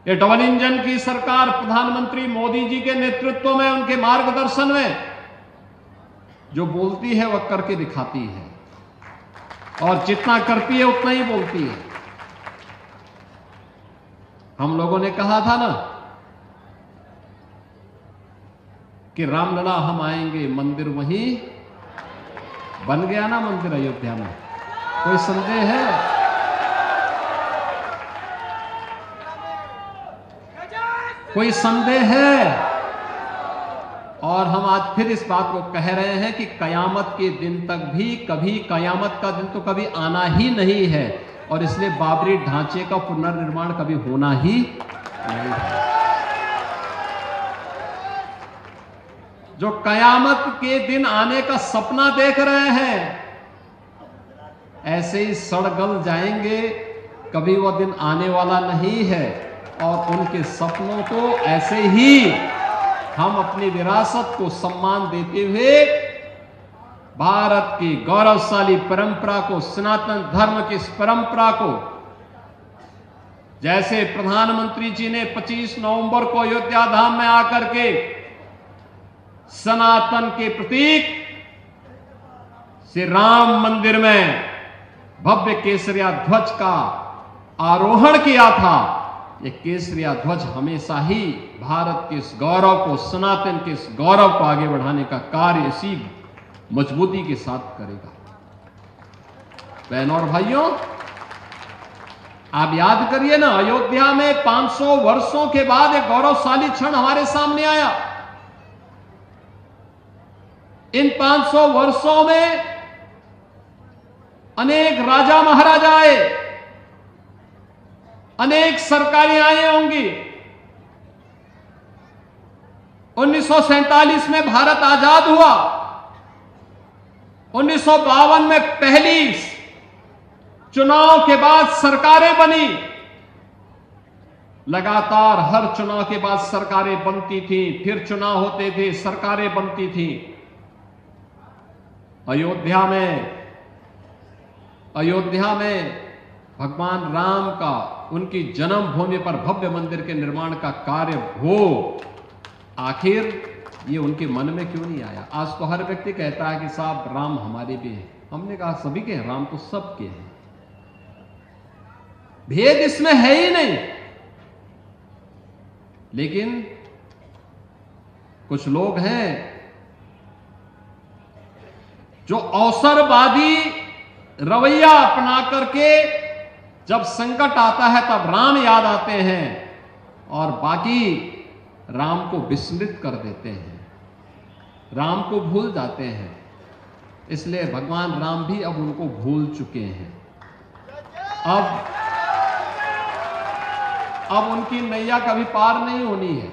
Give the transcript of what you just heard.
ये double engine की सरकार प्रधानमंत्री मोदी जी के नेतृत्व में, उनके मार्गदर्शन में जो बोलती है वह करके दिखाती है, और जितना करती है उतना ही बोलती है। हम लोगों ने कहा था ना कि रामलला हम आएंगे, मंदिर वहीं बन गया ना, मंदिर अयोध्या में। कोई संदेह है? कोई संदेह है? और हम आज फिर इस बात को कह रहे हैं कि कयामत के दिन तक भी, कभी कयामत का दिन तो कभी आना ही नहीं है, और इसलिए बाबरी ढांचे का पुनर्निर्माण कभी होना ही नहीं है। जो कयामत के दिन आने का सपना देख रहे हैं, ऐसे ही सड़ गल जाएंगे, कभी वह दिन आने वाला नहीं है। और उनके सपनों को ऐसे ही हम अपनी विरासत को सम्मान देते हुए, भारत की गौरवशाली परंपरा को, सनातन धर्म की इस परंपरा को, जैसे प्रधानमंत्री जी ने 25 नवंबर को अयोध्या धाम में आकर के सनातन के प्रतीक श्री राम मंदिर में भव्य केसरिया ध्वज का आरोहण किया था, ये केसरिया ध्वज हमेशा ही भारत के इस गौरव को, सनातन के इस गौरव को आगे बढ़ाने का कार्य इसी मजबूती के साथ करेगा। बहनों और भाइयों, आप याद करिए ना, अयोध्या में 500 वर्षों के बाद एक गौरवशाली क्षण हमारे सामने आया। इन 500 वर्षों में अनेक राजा महाराजा आए, अनेक सरकारें आई होंगी। 1947 में भारत आजाद हुआ, 1952 में पहली चुनाव के बाद सरकारें बनी, लगातार हर चुनाव के बाद सरकारें बनती थी, फिर चुनाव होते थे, सरकारें बनती थी। अयोध्या में भगवान राम का, उनकी जन्मभूमि पर भव्य मंदिर के निर्माण का कार्य हो, आखिर ये उनके मन में क्यों नहीं आया? आज तो हर व्यक्ति कहता है कि साहब राम हमारे भी हैं। हमने कहा सभी के हैं, राम तो सबके हैं, भेद इसमें है ही नहीं। लेकिन कुछ लोग हैं जो अवसरवादी रवैया अपना करके जब संकट आता है तब राम याद आते हैं, और बाकी राम को विस्मृत कर देते हैं, राम को भूल जाते हैं। इसलिए भगवान राम भी अब उनको भूल चुके हैं। अब उनकी नैया कभी पार नहीं होनी है।